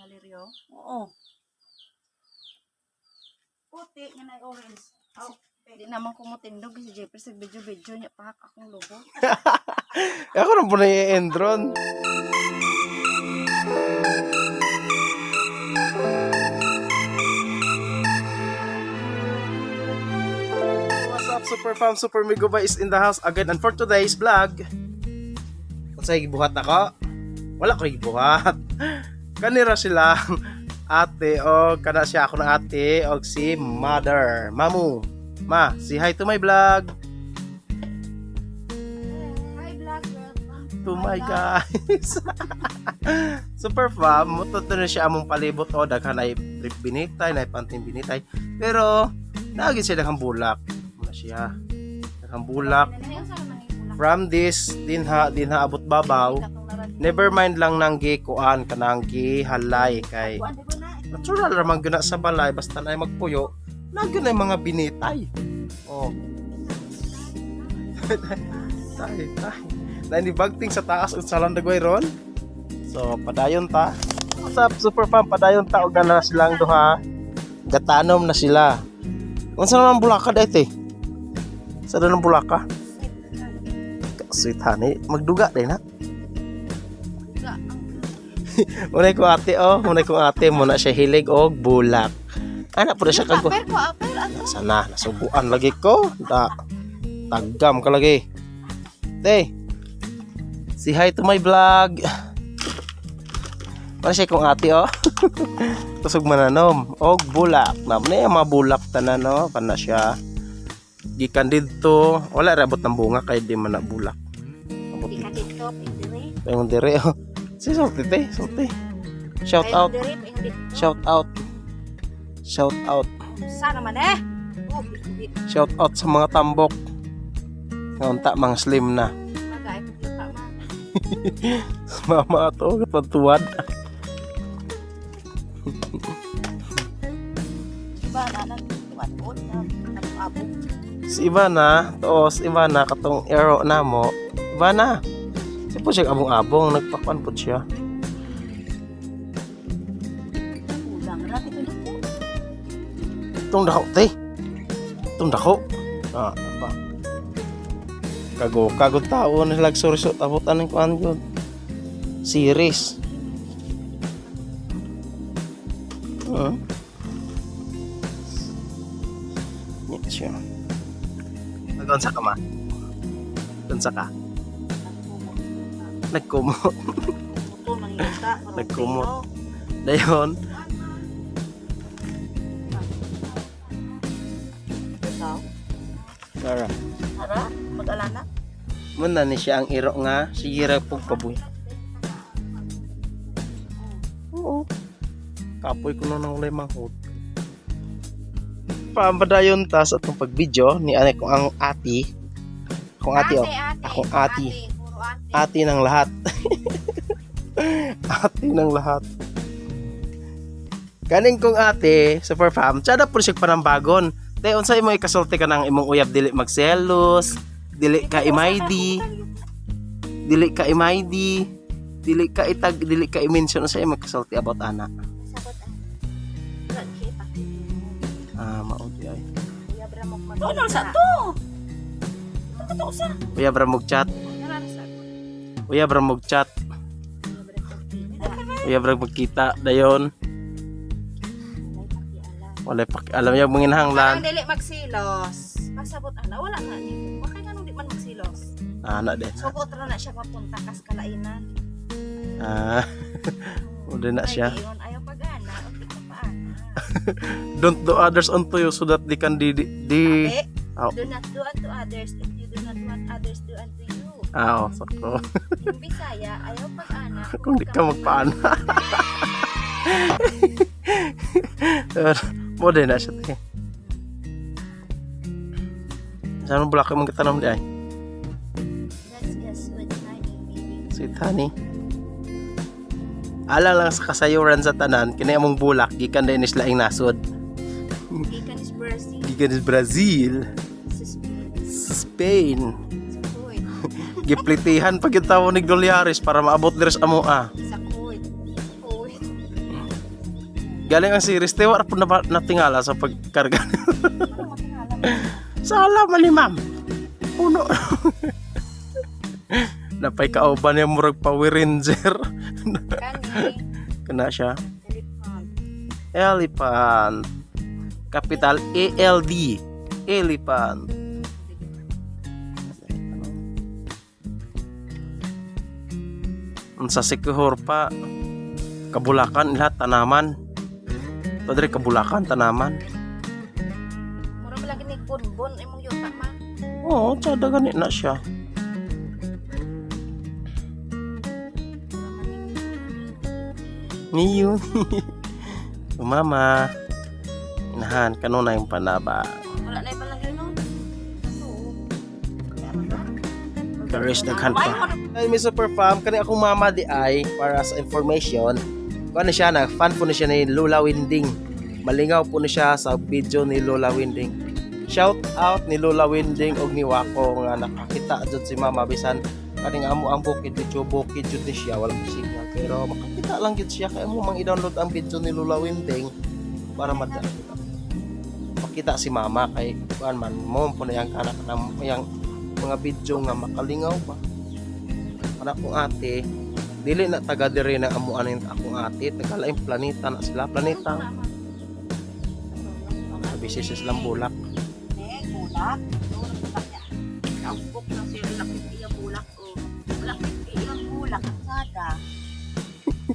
lirio. Oo. Puti nga na orange. Oh, Di naman kumutindog si Jeffrey sa video-video niya pa akong lobo. Ako na po na i-endron. What's up, Super Fam, Super Migoba is in the house again. And for today's vlog, kung sa'yo gibuhat ako, wala ko gibuhat. Kanira silang ate o kana siya ako ng ate o si mother. Mamu, ma, say hi to my vlog. Hi vlog, welcome To my guys. Super fam, mututo na siya among palibot o daghan ay binitay, na panting binitay. Pero naagin siya daghang bulak. Muna siya. Daghang bulak. From this dinha abot babaw. Never mind lang nang gikuan kanang gihalay kay natural ra man guna sa balay basta na magpuyo. Nagyo na mga binitay. Oh. Tay. Na bagting sa taas ang salang dagway ron. So, padayon ta. What's up, Super Fam? Padayon ta. Uga na silang duha. Gatanom na sila. Kung saan naman bulaka dahil eh? Saan naman bulaka? Sweet honey. Magduga din ha? Munay ko ate oh. Munay ko ate. Muna siya hilig o bulak. Anak po na siya kago. Sana. Nasubuan lagi ko. Tagam ka lagi. Te. Say hi to my vlog. Para siya kong ate oh. Tusog mananom og bulak. Namne mga bulak tanan no, kana siya. Gikan didto, wala ra abot ng bunga kay di man na bulak. Abot Di ka dito, pindiri. Yung dire oh. Si Sote te, Sote. Shout out. Shout out. Shout out. Sana man eh. Shout out sa mga tambok. Ngunta mga slim na. Magay ko pa man. Mama to kapatuwad. Iba na nagtuwad na nag-abo. Si Ivana, si Ivana katong arrow na mo. Ivana. Si po siya abong-abong, nagpakuan po siya. Ulang ra ito dito. Itong dako, te. Itong dako. Apa? Kagod tao na nagsurisot abutan ng kuan yun. Series. Yan siya. Nag-unsa ka ma? Unsa ka? Nagkumot. Ito mangyata. Nagkumot. Dayon. Ikaw? Tara. Tara, mag-alana. Muna ni siya ang iro nga. Sige ra pong pabuy. Oo. Kapoy ko na ng ulay manghod. Pambadayon ta sa itong pag-video ni ane kong ang ati. Akong ati oh. Akong ati. Puro ate. Ati ng lahat. Ati ng lahat. Kaning kong ate, Super Fam, tsada po siya panambagon. Te, unsay mo ikasulti ka ng imong uyab dili magselos, dili ka imaydi, dili ka imaydi, dili ka itag, dili ka i-mention unsay mo ikasulti about ana. Sabot ang kita. Maudi ay. Kuya Bra mo mag. Donald sa to. Ano sa? Uyab ra mog chat, uyab ra mog chat, uyab ra magkita dayon. Wala alam niya manginhanglan. Ang dili magsilos. Pasabot ana wala na ni. Wa kay ngano di man magsilos. Ana din. Sugot ra na siya mapunta kas kalainan. Wala na siya. Ayun, ayaw pag-ana, okay ka pa ana. Don't do others unto you so that they can Ate, Oh. do not do unto others if you do not want others do unto you. Sakto. Yung Bisaya, ayaw pag-ana. Kung di ka magpaana. Mo din na siya te. Saan mo bulak mong kitanong di ay? That's just with honey, maybe. Sweet honey. Alang lang sa kasayuran sa tanan, kini among bulak, gikan din is laing nasod. Gikan is Brazil. Gikan is Brazil. Sa Spain. Sa Kuwait. Giplitihan pag yung tao ni Goliaris para maabot deres amo Sa Kuwait. Galing ang series, te, wala po na natingala sa pagkarga. Ano matingala mo? Sala, mali ma'am. Puno. Napay kauban yung murag Power Ranger. Kani. Kana siya. Elephant. Elephant. Capital ALD. Elephant. Sa Sikihor pa, kabulakan lahat tanaman. Padre kabulakan tanaman. Mura mo lagi ni bonbon imong yuta ma. Oo, tsada ganit na siya. Niyo. Mama. Inahan kanuna yung panaba. Wala na ibang lagi no. Karis daghan pa. Ay, Miss Super Fam, kani akong mama di ay para sa information. Kung ano siya, fan po na siya ni Lola Winding. Malingaw po na siya sa video ni Lola Winding. Shout out ni Lola Winding og ni Wako nga nakakita jud si mama bisan kaning amo ang bukid jud ni siya wala signal pero makakita lang jud siya kaya mo mang i-download ang video ni Lola Winding para makita si mama kay kuan man mo po na yang kanak ng yang mga video nga makalingaw ba. Para akong ate dili na taga diri na amuan yung akong ate taga laing planeta na sila planeta bisisi silang bulak. Bulak. Naubok na siya lakit iya bulak o. Lakit iya bulak sada.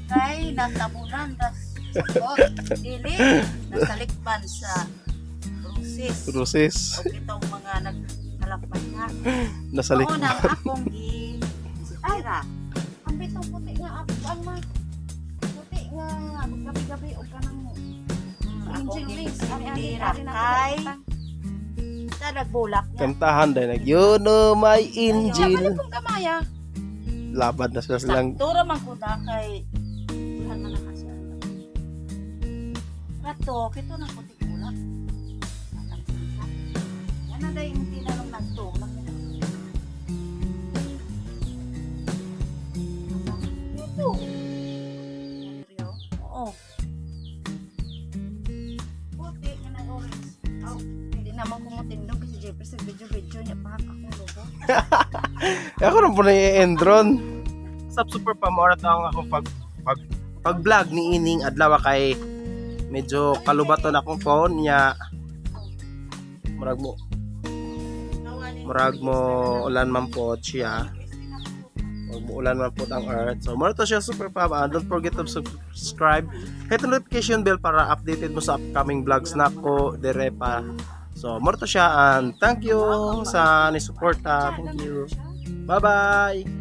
Kay natabunan das sakot. Dili nasalikpan sa rusis. Rusis. O itong mga nagkalakpan na. Nasalik. Oo nang akong si Tyra. Ang bitong puti nga ako ang ma. Puti nga gabi-gabi o kanang Akong Tyra kay sa nagbulak niya. Kantahan dahil nag you know my angel. Ano pong kamaya? Labad na sila silang Saktura man ko na kay dihan man na kasi. Kato, kito na puti bulak. Yan na dahil hindi na lang nagtulak. Ito. Oo. Puti nga na orange. Oh, hindi naman kumutindog kasi Jeffrey sa video niya pa akong logo. ako na po na i-endron. Sa Super Fam, oras taong ako pag vlog ni Ining adlaw kay medyo kalubaton akong phone niya. Murag mo ulan man po siya. Murag mo ulan man po ang earth. So, mura to siya Super Fam. Don't forget to subscribe. Hit the notification bell para updated mo sa upcoming vlogs na ko dire pa. So, mura to siya and thank you sa ni suporta. Thank you. Bye-bye.